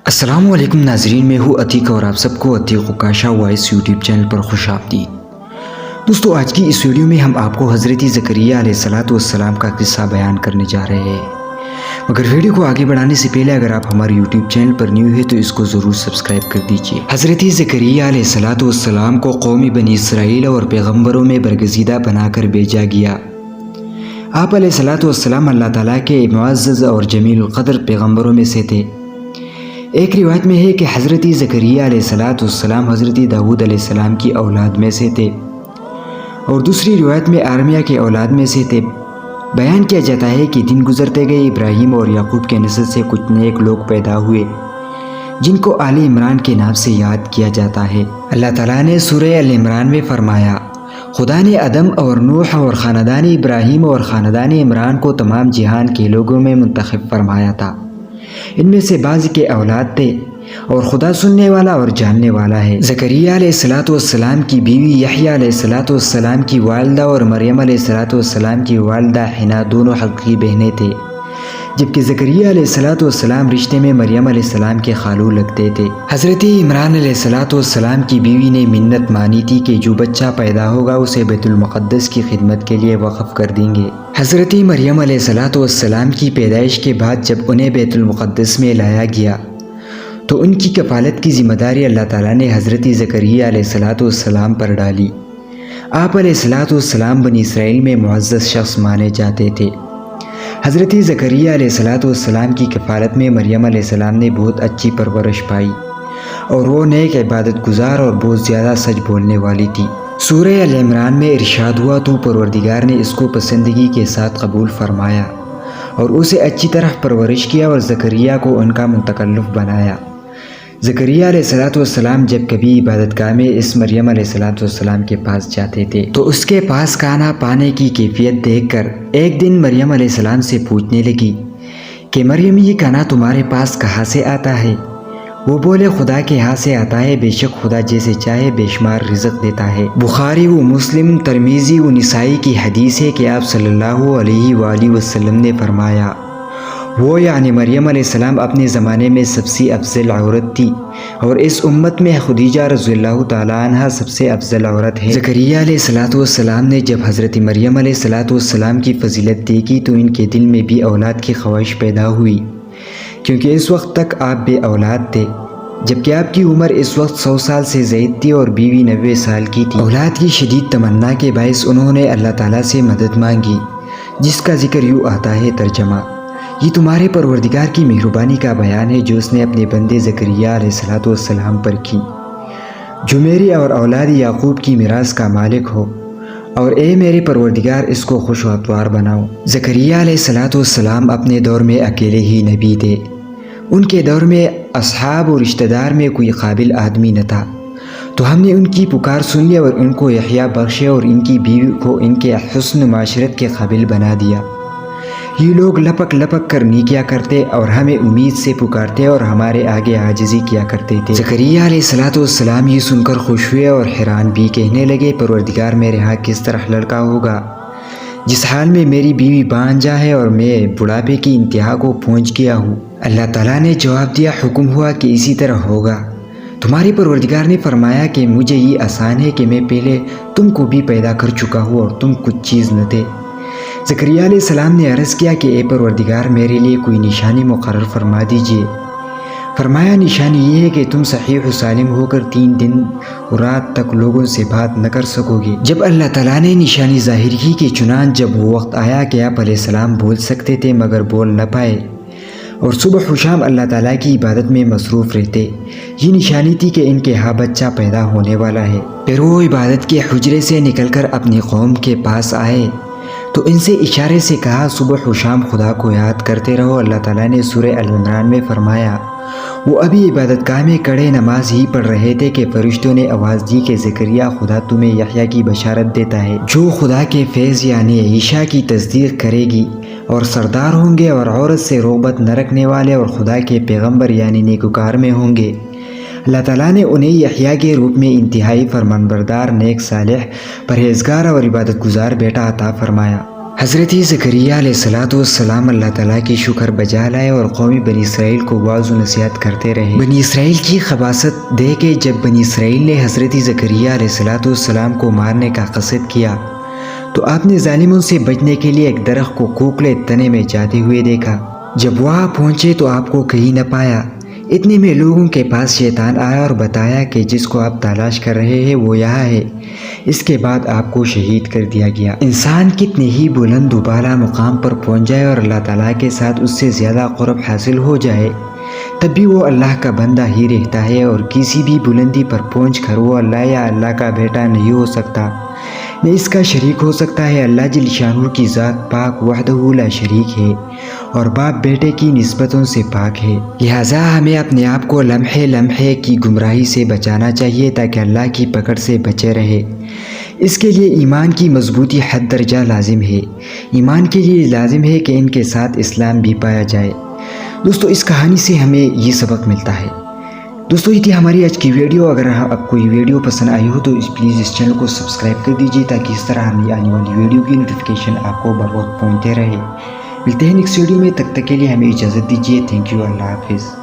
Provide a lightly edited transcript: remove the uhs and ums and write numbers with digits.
السلام علیکم ناظرین، میں ہوں عتیق اور آپ سب کو عتیق عکاشہ وائس یوٹیوب چینل پر خوش آمدید۔ دوستو، آج کی اس ویڈیو میں ہم آپ کو حضرت زکریا علیہ السلام کا قصہ بیان کرنے جا رہے ہیں، مگر ویڈیو کو آگے بڑھانے سے پہلے اگر آپ ہمارے یوٹیوب چینل پر نیو ہے تو اس کو ضرور سبسکرائب کر دیجئے۔ حضرت زکریا علیہ السلام کو قوم بنی اسرائیل اور پیغمبروں میں برگزیدہ بنا کر بھیجا گیا۔ آپ علیہ السلام اللہ تعالیٰ کے معزز اور جمیل القدر پیغمبروں میں سے تھے۔ ایک روایت میں ہے کہ حضرت زکریا علیہ السلام حضرت داؤد علیہ السلام کی اولاد میں سے تھے، اور دوسری روایت میں آرمیہ کے اولاد میں سے تھے۔ بیان کیا جاتا ہے کہ دن گزرتے گئے ابراہیم اور یعقوب کے نسل سے کچھ نیک لوگ پیدا ہوئے جن کو آل عمران کے نام سے یاد کیا جاتا ہے۔ اللہ تعالیٰ نے سورہ آل عمران میں فرمایا، خدا نے آدم اور نوح اور خاندان ابراہیم اور خاندان عمران کو تمام جہان کے لوگوں میں منتخب فرمایا تھا۔ ان میں سے بعض کے اولاد تھے، اور خدا سننے والا اور جاننے والا ہے۔ زکریا علیہ السلام کی بیوی یحییٰ علیہ السلام کی والدہ اور مریم علیہ السلام کی والدہ حنا دونوں حقیقی بہنیں تھے، جبکہ زکریا علیہ السلام رشتے میں مریم علیہ السلام کے خالو لگتے تھے۔ حضرت عمران علیہ السلام کی بیوی نے منت مانی تھی کہ جو بچہ پیدا ہوگا اسے بیت المقدس کی خدمت کے لیے وقف کر دیں گے۔ حضرت مریم علیہ السلام کی پیدائش کے بعد جب انہیں بیت المقدس میں لایا گیا تو ان کی کفالت کی ذمہ داری اللہ تعالیٰ نے حضرت زکریا علیہ السلام پر ڈالی۔ آپ علیہ السلام بنی اسرائیل میں معزز شخص مانے جاتے تھے۔ حضرت زکریا علیہ السلام کی کفالت میں مریم علیہ السلام نے بہت اچھی پرورش پائی، اور وہ نیک عبادت گزار اور بہت زیادہ سچ بولنے والی تھی۔ سورہ آل عمران میں ارشاد ہوا تو پروردگار نے اس کو پسندگی کے ساتھ قبول فرمایا اور اسے اچھی طرح پرورش کیا اور زکریا کو ان کا متکلف بنایا۔ زکریا علیہ السلام جب کبھی عبادت گاہ میں اس مریم علیہ السلام کے پاس جاتے تھے تو اس کے پاس کھانا پانے کی کیفیت دیکھ کر ایک دن مریم علیہ السلام سے پوچھنے لگی کہ مریم، یہ کھانا تمہارے پاس کہاں سے آتا ہے؟ وہ بولے، خدا کے ہاں سے آتا ہے، بے شک خدا جیسے چاہے بے شمار رزق دیتا ہے۔ بخاری و مسلم، ترمذی و نسائی کی حدیث ہے کہ آپ صلی اللہ علیہ وآلہ وسلم نے فرمایا، وہ یعنی مریم علیہ السلام اپنے زمانے میں سب سے افضل عورت تھی، اور اس امت میں خدیجہ رضی اللہ تعالیٰ عنہ سب سے افضل عورت ہے۔ زکریا علیہ السلام نے جب حضرت مریم علیہ السلام کی فضیلت دیکھی تو ان کے دل میں بھی اولاد کی خواہش پیدا ہوئی، کیونکہ اس وقت تک آپ بے اولاد تھے، جبکہ آپ کی عمر اس وقت 100 سال سے زائد تھی اور بیوی 90 سال کی تھی۔ اولاد کی شدید تمنا کے باعث انہوں نے اللہ تعالیٰ سے مدد مانگی، جس کا ذکر یوں آتا ہے، ترجمہ: یہ تمہارے پروردگار کی مہربانی کا بیان ہے جو اس نے اپنے بندے زکریا علیہ السلام پر کی، جو میری اور اولاد یعقوب کی میراث کا مالک ہو، اور اے میرے پروردگار اس کو خوش و اتوار بناؤ۔ زکریا علیہ السلام اپنے دور میں اکیلے ہی نبی تھے۔ ان کے دور میں اصحاب و رشتہ دار میں کوئی قابل آدمی نہ تھا، تو ہم نے ان کی پکار سن لی اور ان کو یحییٰ بخشے اور ان کی بیوی کو ان کے حسن معاشرت کے قابل بنا دیا۔ یہ لوگ لپک لپک کر نیکیاں کرتے اور ہمیں امید سے پکارتے اور ہمارے آگے عاجزی کیا کرتے تھے۔ زکریا علیہ السلام یہ سن کر خوش ہوئے اور حیران بھی، کہنے لگے، پروردگار میرے ہاں کس طرح لڑکا ہوگا جس حال میں میری بیوی بانجھا ہے اور میں بڑھاپے کی انتہا کو پہنچ گیا ہوں؟ اللہ تعالیٰ نے جواب دیا، حکم ہوا کہ اسی طرح ہوگا۔ تمہاری پروردگار نے فرمایا کہ مجھے یہ آسان ہے کہ میں پہلے تم کو بھی پیدا کر چکا ہوں اور تم کچھ چیز نہ تھے۔ زکریا علیہ السلام نے عرض کیا کہ اے پروردگار، میرے لیے کوئی نشانی مقرر فرما دیجیے۔ فرمایا، نشانی یہ ہے کہ تم صحیح و سالم ہو کر 3 دن و رات تک لوگوں سے بات نہ کر سکو گے۔ جب اللہ تعالیٰ نے نشانی ظاہر کی کہ چنانچہ جب وہ وقت آیا کہ آپ علیہ السلام بول سکتے تھے مگر بول نہ پائے، اور صبح و شام اللہ تعالیٰ کی عبادت میں مصروف رہتے، یہ نشانی تھی کہ ان کے ہاں بچہ پیدا ہونے والا ہے۔ پھر وہ عبادت کے حجرے سے نکل کر اپنی قوم کے پاس آئے تو ان سے اشارے سے کہا، صبح و شام خدا کو یاد کرتے رہو۔ اللہ تعالیٰ نے سورہ آل عمران میں فرمایا، وہ ابھی عبادت گاہ میں کڑے نماز ہی پڑھ رہے تھے کہ فرشتوں نے آواز دی کہ زکریا، خدا تمہیں یحییٰ کی بشارت دیتا ہے، جو خدا کے فیض یعنی عیسیٰ کی تصدیق کرے گی، اور سردار ہوں گے اور عورت سے رغبت نہ رکھنے والے اور خدا کے پیغمبر یعنی نیکوکار میں ہوں گے۔ اللہ تعالیٰ نے انہیں یحییٰ کے روپ میں انتہائی فرمانبردار، نیک، صالح، پرہیزگار اور عبادت گزار بیٹا عطا فرمایا۔ حضرت زکریا علیہ السلام اللہ تعالیٰ کی شکر بجا لائے اور قوم بنی اسرائیل کو واعظ و نصیحت کرتے رہے۔ بنی اسرائیل کی خباثت دیکھ کے جب بنی اسرائیل نے حضرت زکریا علیہ السلام کو مارنے کا قصد کیا تو آپ نے ظالموں سے بچنے کے لیے ایک درخت کو کھوکھلے تنے میں جاتے ہوئے دیکھا۔ جب وہاں پہنچے تو آپ کو کہیں نہ پایا۔ اتنے میں لوگوں کے پاس شیطان آیا اور بتایا کہ جس کو آپ تلاش کر رہے ہیں وہ یہاں ہے۔ اس کے بعد آپ کو شہید کر دیا گیا۔ انسان کتنے ہی بلند و بالا مقام پر پہنچ جائے اور اللہ تعالیٰ کے ساتھ اس سے زیادہ قرب حاصل ہو جائے تب بھی وہ اللہ کا بندہ ہی رہتا ہے، اور کسی بھی بلندی پر پہنچ کر وہ اللہ یا اللہ کا بیٹا نہیں ہو سکتا، نہ اس کا شریک ہو سکتا ہے۔ اللہ جل شانہ کی ذات پاک وحدہ لا شریک ہے اور باپ بیٹے کی نسبتوں سے پاک ہے، لہٰذا ہمیں اپنے آپ کو لمحے لمحے کی گمراہی سے بچانا چاہیے تاکہ اللہ کی پکڑ سے بچے رہے۔ اس کے لیے ایمان کی مضبوطی حد درجہ لازم ہے۔ ایمان کے لیے لازم ہے کہ ان کے ساتھ اسلام بھی پایا جائے۔ دوستو اس کہانی سے ہمیں یہ سبق ملتا ہے۔ دوستو یہ تھی ہماری آج کی ویڈیو۔ اگر آپ کو یہ ویڈیو پسند آئی ہو تو پلیز اس چینل کو سبسکرائب کر دیجیے تاکہ اس طرح ہمیں آنے والی ویڈیو کی نوٹیفیکیشن آپ کو بر وقت پہنچتے رہے۔ ملتے ہیں نیکسٹ ویڈیو میں، تب تک کے لیے ہمیں اجازت دیجیے۔ تھینک یو، اللہ حافظ۔